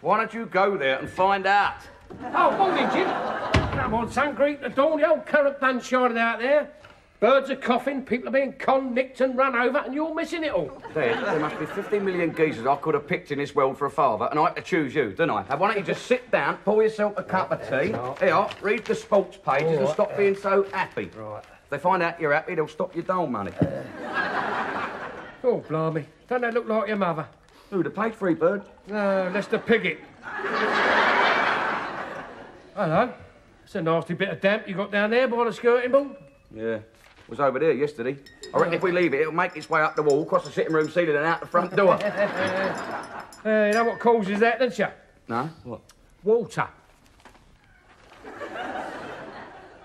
Why don't you go there and find out? Oh, morning, Jim. Come on, son, greet the dawn. The old currant bun's shining out there. Birds are coughing, people are being conned, nicked and run over, and you're missing it all. There must be 50 million geezers I could have picked in this world for a father, and I had to choose you, didn't I? Now, why don't you just sit down, pour yourself a cup of tea, here, read the sports pages and stop being so happy. Right. If they find out you're happy, they'll stop your dole money. Oh, blimey. Don't they look like your mother? Who, the paid-free bird? No, Lester Piggott. Hello. It's a nasty bit of damp you got down there by the skirting board. Yeah. Was over there yesterday. I reckon if we leave it, it'll make its way up the wall, across the sitting room ceiling and out the front door. You know what causes that, don't you? No? What? Water.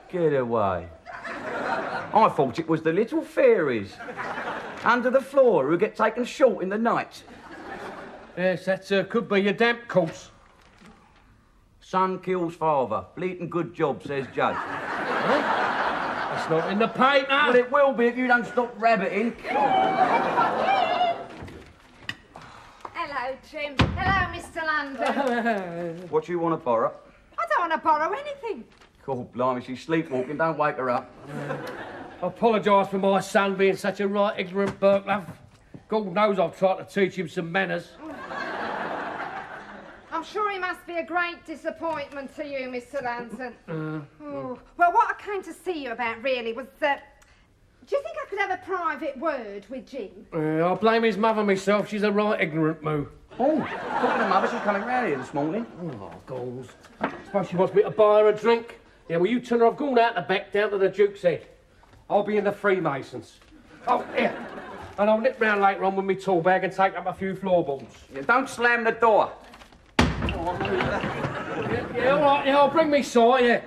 Get away. I thought it was the little fairies under the floor who get taken short in the night. Yes, that could be your damp course. Son kills father. Bleating good job, says judge. Huh? It's not in the paper. Well, it will be if you don't stop rabbiting. Hello, Jim. Hello, Mr. London. What do you want to borrow? I don't want to borrow anything. God, blimey, she's sleepwalking. Don't wake her up. I apologise for my son being such a right ignorant burglar. God knows I've tried to teach him some manners. I'm sure he must be a great disappointment to you, Mr. Lantern. Oh. Well, what I came to see you about, really, was that... Do you think I could have a private word with Jim? I blame his mother myself. She's a right ignorant moo. Oh, talking to mother, she's coming round here this morning. Oh, goals. I suppose she wants me to buy her a drink. Yeah, well, you tell her I've gone out the back down to the Duke's Head. I'll be in the Freemasons. Oh, here. And I'll nip round later on with my tool bag and take up a few floorboards. Yeah, don't slam the door. Yeah, all right, yeah, I'll bring me saw, yeah.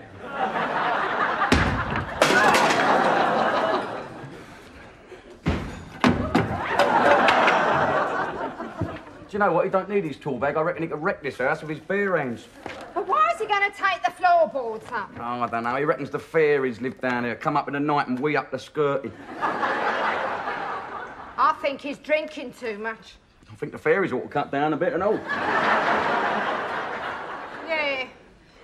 Do you know what? He don't need his tool bag. I reckon he could wreck this house with his bare hands. But why is he going to take the floorboards up? Oh, I don't know. He reckons the fairies live down here, come up in the night and wee up the skirting. I think he's drinking too much. I think the fairies ought to cut down a bit and all. Yeah.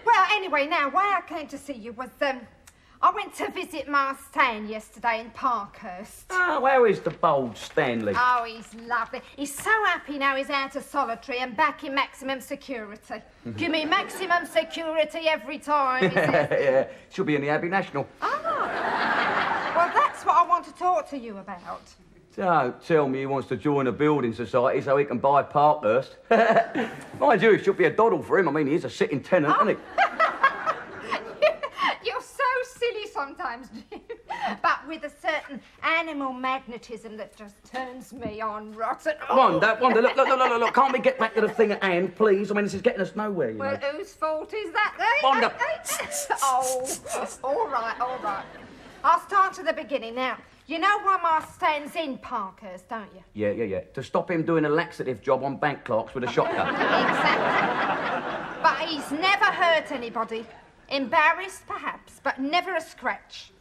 Well, anyway, now, why I came to see you was, I went to visit my Stan yesterday in Parkhurst. Oh, where is the bold Stanley? Oh, he's lovely. He's so happy now he's out of solitary and back in maximum security. Give me maximum security every time, he says. Yeah, she'll be in the Abbey National. Oh. Well, that's what I want to talk to you about. Don't tell me he wants to join a building society so he can buy Parkhurst. Mind you, it should be a doddle for him. I mean, he is a sitting tenant, isn't he? You're so silly sometimes, Jim. But with a certain animal magnetism that just turns me on rotten. Wanda, look. Can't we get back to the thing at hand, please? I mean, this is getting us nowhere, you Well, know. whose fault is that, then? Wanda. Oh, all right. I'll start at the beginning now. You know why my Stan's in Parkhurst, don't you? Yeah. To stop him doing a laxative job on bank clerks with a shotgun. Exactly. But he's never hurt anybody. Embarrassed, perhaps, but never a scratch.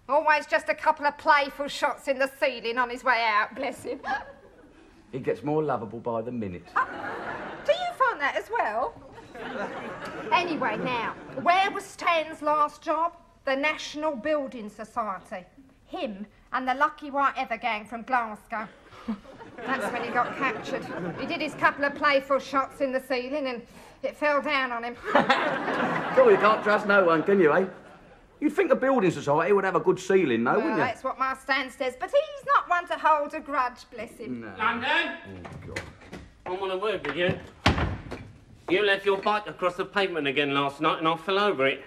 Always just a couple of playful shots in the ceiling on his way out, bless him. He gets more lovable by the minute. Do you find that as well? Anyway, now, where was Stan's last job? The National Building Society. Him and the Lucky White Heather gang from Glasgow. That's when he got captured. He did his couple of playful shots in the ceiling and it fell down on him. God, you can't trust no one, can you, eh? You'd think a building society would have a good ceiling, though, wouldn't you? That's what my Stan says, but he's not one to hold a grudge, bless him. No. London? Oh, God. I want a word with you. You left your bike across the pavement again last night and I fell over it.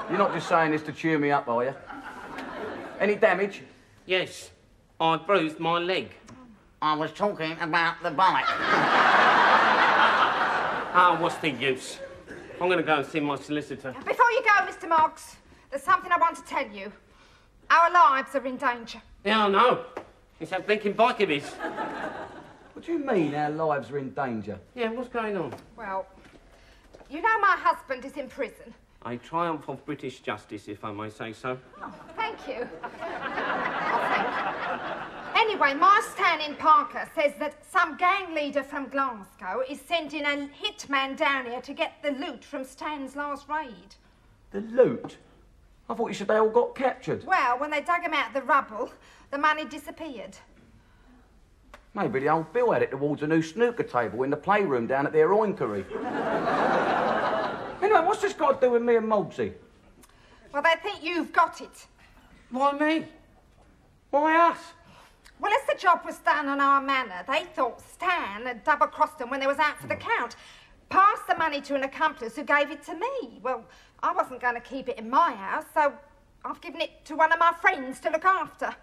You're not just saying this to cheer me up, are you? Any damage? Yes, I bruised my leg. I was talking about the bike. Ah, what's the use? I'm going to go and see my solicitor. Before you go, Mr. Moggs, there's something I want to tell you. Our lives are in danger. Yeah, I know. It's that blinking bike of his. What do you mean our lives are in danger? Yeah, what's going on? Well, you know my husband is in prison. A triumph of British justice, if I may say so. Oh, thank you. Oh, thank you. Anyway, my Stan in Parker says that some gang leader from Glasgow is sending a hitman down here to get the loot from Stan's last raid. The loot? I thought you said they all got captured. Well, when they dug him out of the rubble, the money disappeared. Maybe the old Bill had it towards a new snooker table in the playroom down at their oinkery. Anyway, what's this got to do with me and Mogsy? Well, they think you've got it. Why me? Why us? Well, as the job was done on our manor, they thought Stan had double-crossed them when they was out for the count. Passed the money to an accomplice who gave it to me. Well, I wasn't going to keep it in my house, so I've given it to one of my friends to look after.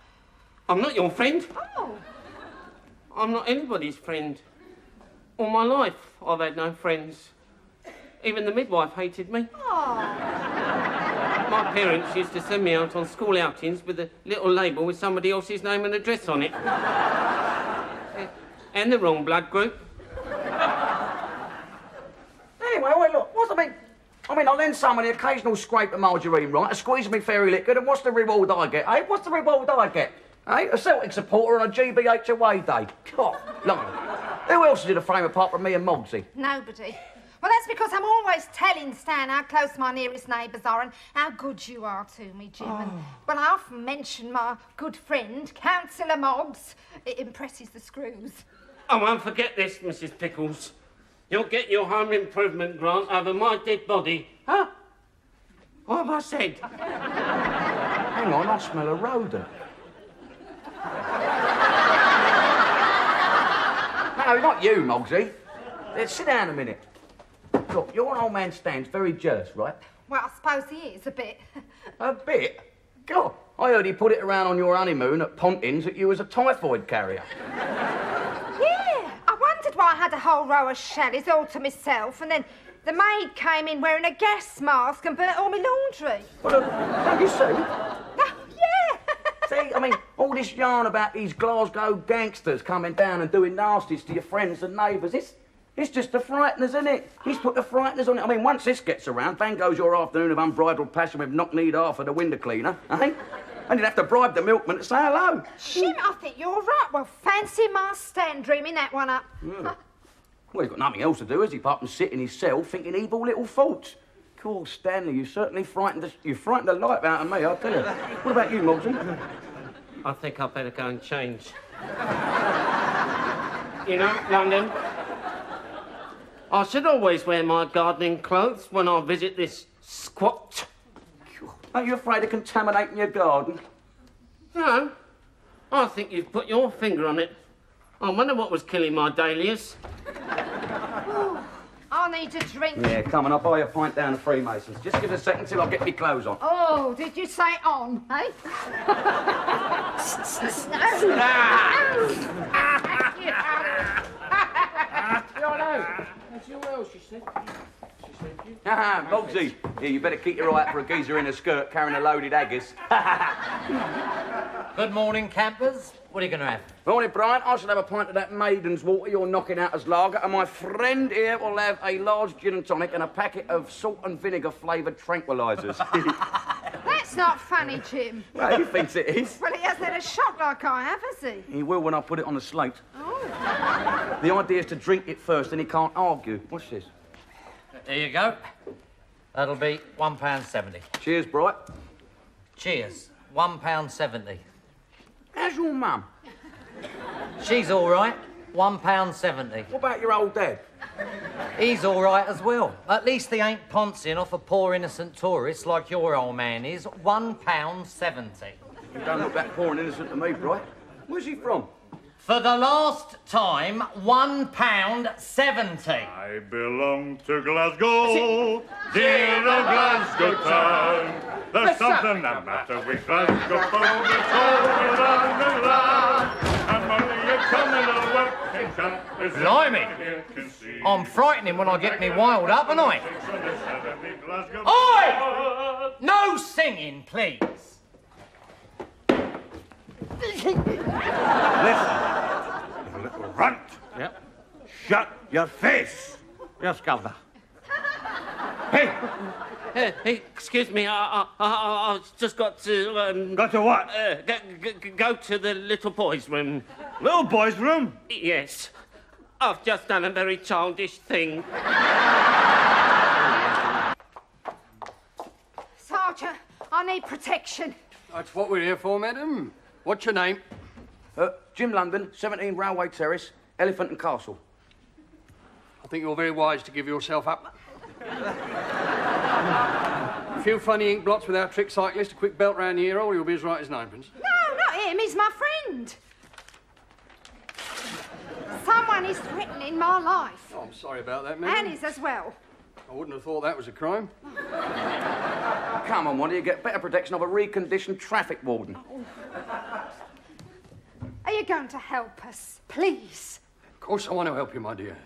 I'm not your friend. Oh. I'm not anybody's friend. All my life, I've had no friends. Even the midwife hated me. Oh. My parents used to send me out on school outings with a little label with somebody else's name and address on it. And the wrong blood group. Anyway, wait, look, what's I lend someone the occasional scrape of margarine, right? A squeeze of me fairy liquid, and what's the reward I get, eh? What's the reward I get? Eh? A Celtic supporter on a GBH away day. God, blimey. Who else is in the frame apart from me and Mogsy? Nobody. Well, that's because I'm always telling Stan how close my nearest neighbours are and how good you are to me, Jim. And, well, I often mention my good friend, Councillor Moggs. It impresses the screws. I won't forget this, Mrs. Pickles. You'll get your home improvement grant over my dead body. Huh? What have I said? Hang on, I smell a rodent. No, not you, Mogsy. Sit down a minute. Look, your old man Stan's very jealous, right? Well, I suppose he is, a bit. A bit? God, I heard he put it around on your honeymoon at Pontins that you was a typhoid carrier. Yeah, I wondered why I had a whole row of shallies all to myself, and then the maid came in wearing a gas mask and burnt all my laundry. Well, don't you see? Oh, yeah. See, I mean, all this yarn about these Glasgow gangsters coming down and doing nasties to your friends and neighbours, it's just the frighteners, isn't it? He's put the frighteners on it. I mean, once this gets around, bang goes your afternoon of unbridled passion with knock-kneed half of the window cleaner, eh? And you'd have to bribe the milkman to say hello. Jim, I think you're right. Well, fancy my Stan dreaming that one up. Yeah. Well, he's got nothing else to do, has he, apart from sit in his cell thinking evil little thoughts. Cool, Stanley, you certainly frightened the life out of me, I'll tell you. What about you, Mogsy? I think I'd better go and change. You know, London, I should always wear my gardening clothes when I visit this squat. Aren't you afraid of contaminating your garden? No, I think you've put your finger on it. I wonder what was killing my dahlias. I need a drink. Yeah, come on, I'll buy you a pint down the Freemasons. Just give us a second till I get my clothes on. Oh, did you say on, eh? Ah, Mogsy. Yeah, you better keep your eye out for a geezer in a skirt carrying a loaded haggis. Good morning, campers. What are you going to have? Morning, Brian. I should have a pint of that maiden's water you're knocking out as lager, and my friend here will have a large gin and tonic and a packet of salt and vinegar flavoured tranquilizers. That's not funny, Jim. Well, he thinks it is. Well, he hasn't had a shock like I have, has he? He will when I put it on the slate. Oh. The idea is to drink it first, then he can't argue. What's this? There you go. That'll be £1.70. Cheers, Bright. Cheers. £1.70. How's your mum? She's all right. £1.70. What about your old dad? He's all right as well. At least they ain't pouncing off a poor innocent tourist like your old man is. £1.70. You don't look that poor and innocent to me, Bright. Where's he from? For the last time, £1.70. I belong to Glasgow, dear old Glasgow town. There's something the matter with Glasgow folk, it's all around the land. And only a coming working camp is Blimey. you can see. I'm frightening when I get me wild up, aren't I? Oi! No singing, please. Listen, you little runt. Yep. Shut your face. Yes, Governor. Hey, Excuse me, I've just got to... Got to what? Go to the little boy's room. Little boy's room? Yes. I've just done a very childish thing. Sergeant, I need protection. That's what we're here for, madam. What's your name? Jim London, 17 Railway Terrace, Elephant and Castle. I think you're very wise to give yourself up. A few funny ink blots without trick cyclist, a quick belt round the ear hole, you'll be as right as ninepence. No, not him. He's my friend. Someone is threatening my life. Oh, I'm sorry about that, madam. Annie's as well. I wouldn't have thought that was a crime. Come on, Wanda, you get better protection of a reconditioned traffic warden. Are you going to help us, please? Of course I want to help you, my dear.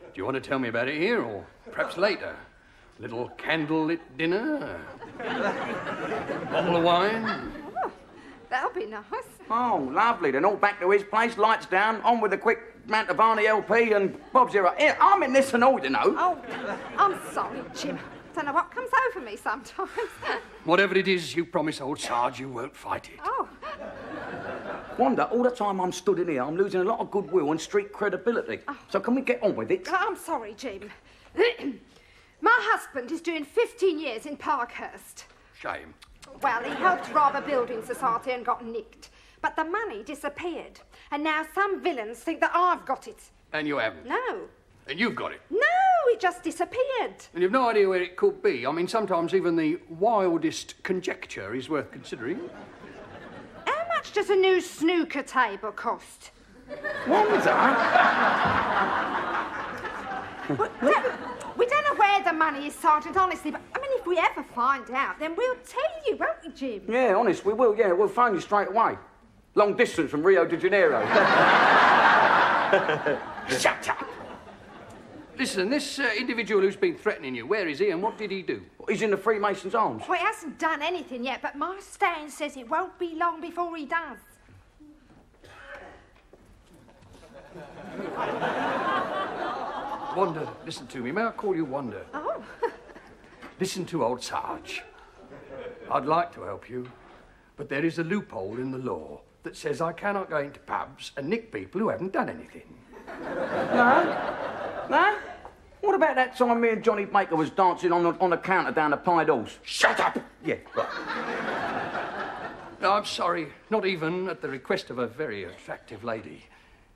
Do you want to tell me about it here, or perhaps later? Little candle-lit dinner? Bottle of wine? Oh, that'll be nice. Oh, lovely. Then all back to his place, lights down, on with a quick Mantovani LP and Bob's here. Here, I'm in this and all, you know. Oh, I'm sorry, Jim. Don't know what comes over me sometimes. Whatever it is, you promise old Sarge you won't fight it. Oh, Wanda, all the time I'm stood in here, I'm losing a lot of goodwill and street credibility. So can we get on with it? I'm sorry, Jim. My husband is doing 15 years in Parkhurst. Shame. Well, he helped rob a building society and got nicked. But the money disappeared. And now some villains think that I've got it. And you haven't? No. And you've got it? No, it just disappeared. And you've no idea where it could be? I mean, sometimes even the wildest conjecture is worth considering. How much does a new snooker table cost? We don't know where the money is, Sergeant, honestly, but, I mean, if we ever find out, then we'll tell you, won't we, Jim? Yeah, honest, we will, yeah. We'll phone you straight away. Long distance from Rio de Janeiro. Shut up. Listen, this individual who's been threatening you, where is he and what did he do? He's in the Freemasons' arms. Well, he hasn't done anything yet, but my Stan says it won't be long before he does. Wanda, listen to me. May I call you Wanda? Oh. Listen to old Sarge. I'd like to help you, but there is a loophole in the law that says I cannot go into pubs and nick people who haven't done anything. No? What about that time me and Johnny Baker was dancing on the counter down the Pied Horse? Shut up! Yeah, right. No, I'm sorry. Not even at the request of a very attractive lady.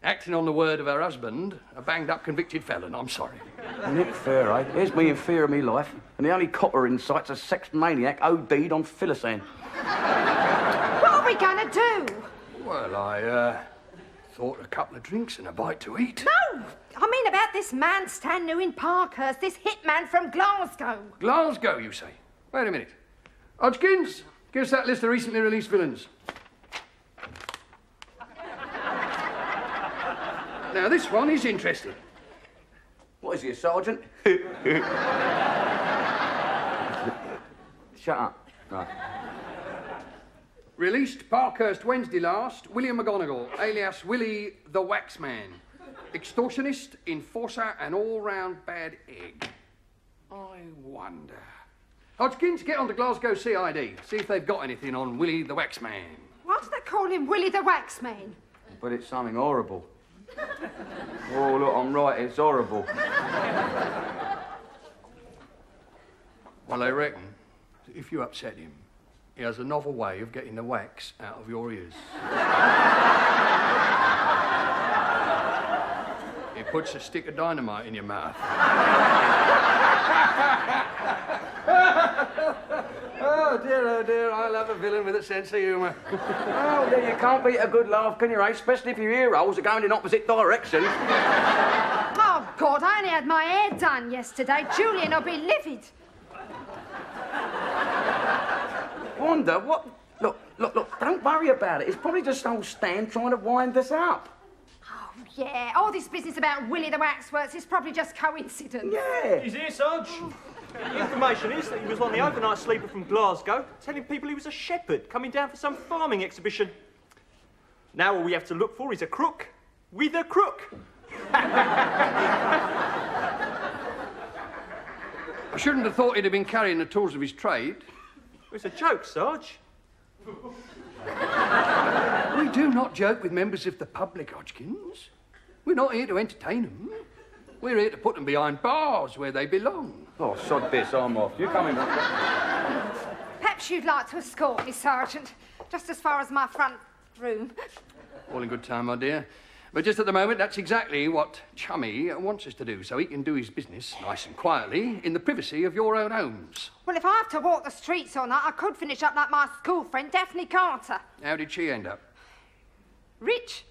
Acting on the word of her husband, a banged-up convicted felon. I'm sorry. Nick Fair, eh? Here's me in fear of me life, and the only copper in sight's a sex maniac OD'd on Philistine. What are we going to do? Well, I thought a couple of drinks and a bite to eat. No! I mean about this man Stan new in Parkhurst, this hitman from Glasgow. Glasgow, you say? Wait a minute. Hodgkins, give us that list of recently released villains. Now, this one is interesting. What is he, a sergeant? Shut up. Right. Released Parkhurst Wednesday last, William McGonagall, alias Willie the Waxman. Extortionist, enforcer, and all-round bad egg. I wonder. Hodgkins, get on to Glasgow CID. See if they've got anything on Willie the Waxman. Why do they call him Willie the Waxman? But it's something horrible. Oh, look, I'm right, it's horrible. Well, I reckon that if you upset him, he has a novel way of getting the wax out of your ears. He puts a stick of dynamite in your mouth. Oh dear, I love a villain with a sense of humour. Oh, yeah, you can't beat a good laugh, can you, eh? Especially if your ear holes are going in opposite directions. Oh, God, I only had my hair done yesterday. Julian will be livid. Wanda, what? Look, don't worry about it. It's probably just old Stan trying to wind us up. Oh, yeah, all this business about Willie the Waxworks is probably just coincidence. Yeah. He's here, Sarge. The information is that he was on the overnight sleeper from Glasgow, telling people he was a shepherd coming down for some farming exhibition. Now all we have to look for is a crook with a crook. I shouldn't have thought he'd have been carrying the tools of his trade. It's a joke, Sarge. We do not joke with members of the public, Hodgkins. We're not here to entertain them. We're here to put them behind bars where they belong. Oh, sod this, I'm off. You coming back? Perhaps you'd like to escort me, Sergeant, just as far as my front room. All in good time, my dear. But just at the moment, that's exactly what Chummy wants us to do, so he can do his business nice and quietly in the privacy of your own homes. Well, if I have to walk the streets all night, I could finish up like my school friend, Daphne Carter. How did she end up? Rich.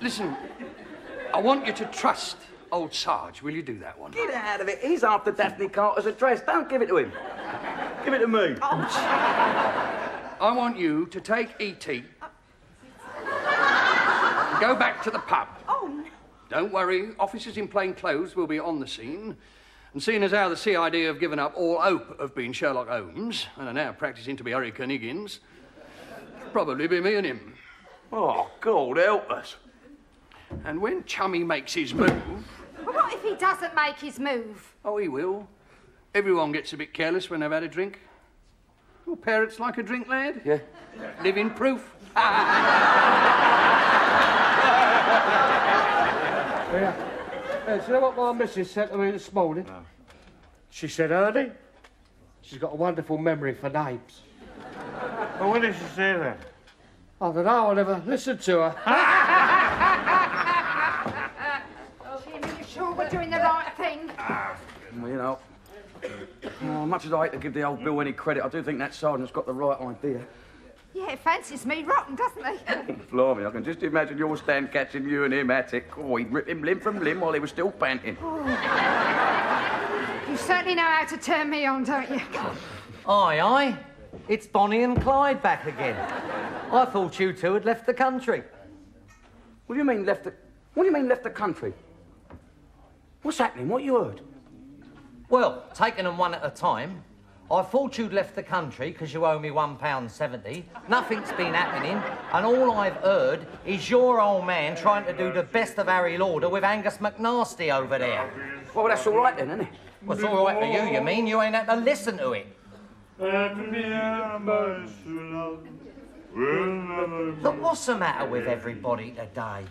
Listen, I want you to trust old Sarge. Will you do that one? Get out of it. He's after Daphne Carter's address. Don't give it to him. Give it to me. I want you to take E.T. and go back to the pub. Oh, no. Don't worry, officers in plain clothes will be on the scene. And seeing as how the CID have given up all hope of being Sherlock Holmes and are now practising to be Hurricane Higgins, it'll probably be me and him. Oh, God, help us. And when Chummy makes his move... Well, what if he doesn't make his move? Oh, he will. Everyone gets a bit careless when they've had a drink. Your parents like a drink, lad? Yeah. Living proof. Yeah. Do you know what my missus said to me this morning? No. She said, Ernie, she's got a wonderful memory for names. Well, what did she say then? I don't know, I never listened to her. Jimmy, you sure we're doing the right thing? Well, you know, much as I hate to give the old Bill any credit, I do think that sergeant's got the right idea. Yeah, it fancies me rotten, doesn't he? Blimey, I can just imagine your stand catching you and him at it. Oh, he'd rip him limb from limb while he was still panting. You certainly know how to turn me on, don't you? Aye, aye. It's Bonnie and Clyde back again. I thought you two had left the country. What do you mean left the... What do you mean left the country? What's happening? What you heard? Well, taking them one at a time, I thought you'd left the country because you owe me £1.70. Nothing's been happening, and all I've heard is your old man trying to do the best of Harry Lauder with Angus McNasty over there. Well, that's all right then, isn't it? Well, it's all right for you mean? You ain't had to listen to it. But what's the matter with everybody today?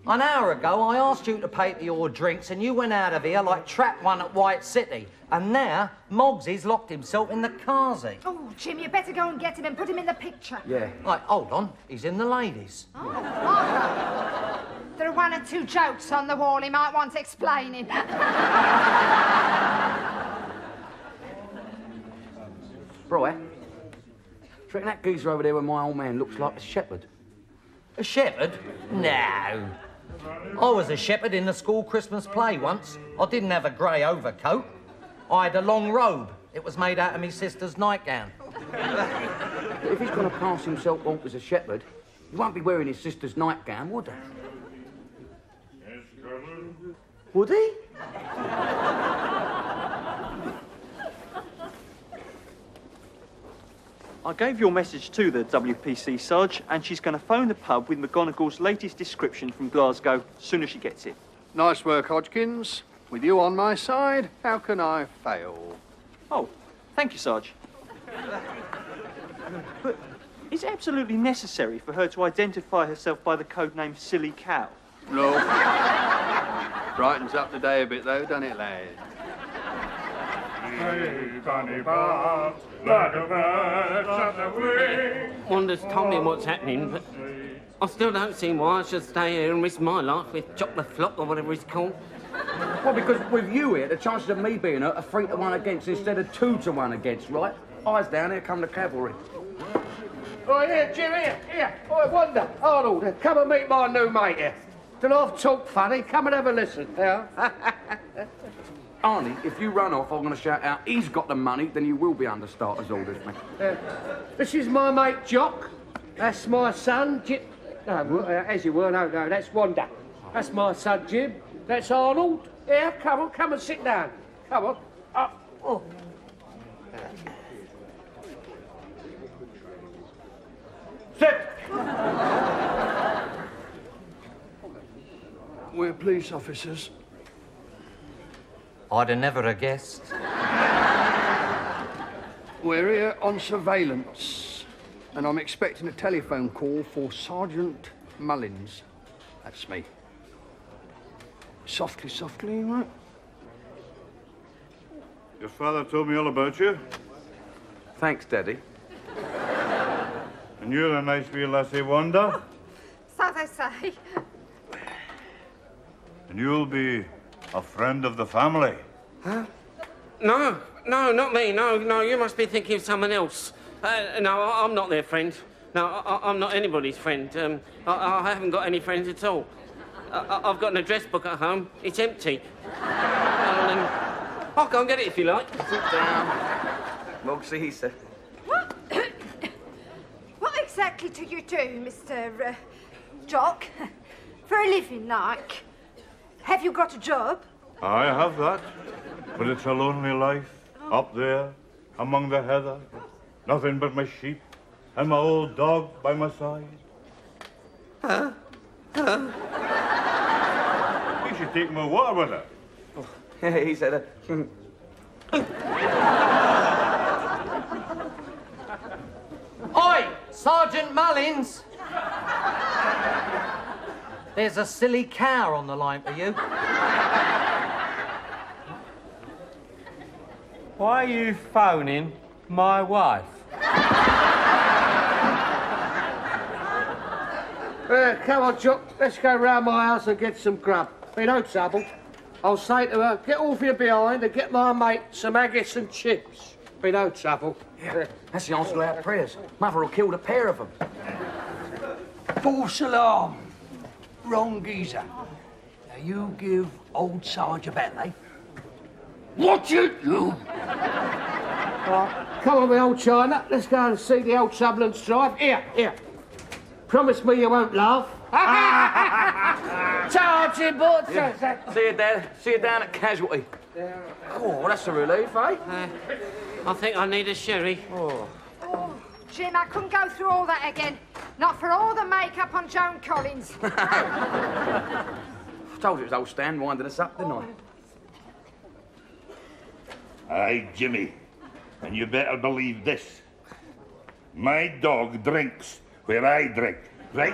An hour ago, I asked you to pay for your drinks, and you went out of here like trap one at White City. And now, Moggsy's locked himself in the car seat. Oh, Jim, you better go and get him and put him in the picture. Yeah. Right, hold on. He's in the ladies. Oh, Martha. There are one or two jokes on the wall he might want explaining. Bro, do you reckon that geezer over there with my old man looks like a shepherd? A shepherd? No. I was a shepherd in the school Christmas play once. I didn't have a grey overcoat. I had a long robe. It was made out of my sister's nightgown. But if he's going to pass himself off as a shepherd, he won't be wearing his sister's nightgown, would he? Yes, Colonel. Would he? I gave your message to the WPC, Sarge, and she's going to phone the pub with McGonagall's latest description from Glasgow as soon as she gets it. Nice work, Hodgkins. With you on my side, how can I fail? Oh, thank you, Sarge. But is it absolutely necessary for her to identify herself by the code name Silly Cow? No. Brightens up the day a bit, though, doesn't it, lad? Hey, bunny bob, like a bird on the wing. Wanda's told me what's happening, but I still don't see why I should stay here and risk my life with Chocolate Flop or whatever he's called. Well, because with you here, the chances of me being a 3-to-1 against instead of 2-to-1 against, right? Eyes down, here come the cavalry. Oh, here, Jim, here. Oh, Wanda, Arnold, come and meet my new mate here. Don't I've talked funny, come and have a listen, yeah? Arnie, if you run off, I'm going to shout out, he's got the money, then you will be under starter's orders, mate. This is my mate Jock. That's my son, Jim. No, as you were, no, that's Wanda. That's my son, Jim. That's Arnold. Yeah, come and sit down. Come on. Oh. Sit. we're police officers. I'd have never have guessed. We're here on surveillance, and I'm expecting a telephone call for Sergeant Mullins. That's me. Softly, softly, right? Your father told me all about you. Thanks, Daddy. And you're a nice wee lassie, Wanda. So they say. And you'll be a friend of the family. No, not me. No, you must be thinking of someone else. No, I'm not their friend. No, I'm not anybody's friend. I haven't got any friends at all. I've got an address book at home. It's empty. I'll go and get it if you like. Sit down. Well, see, sir. What exactly do you do, Mr. Jock? For a living, like? Have you got a job? I have that. But it's a lonely life. Up there, among the heather. Nothing but my sheep and my old dog by my side. You should take my water with her. Yeah, he said Oi, Sergeant Mullins! There's a silly cow on the line for you. Why are you phoning my wife? Come on, Jock. Let's go round my house and get some grub. Be no trouble. I'll say to her, get off your behind and get my mate some haggis and chips. Be no trouble. Yeah, that's the answer to our prayers. Mother will kill the pair of them. False alarm. Wrong geezer. Now you give old Sarge a bet, eh? Watch it, you! Right, come on, my old China. Let's go and see the old Sutherland's drive. Here. Promise me you won't laugh. Charge him, boys. See you, Dad. See you down at Casualty. Oh, that's a relief, eh? I think I need a sherry. Oh, Jim, I couldn't go through all that again. Not for all the makeup on Joan Collins. I told you it was old Stan winding us up, didn't I? Aye, Jimmy. And you better believe this. My dog drinks where I drink, right?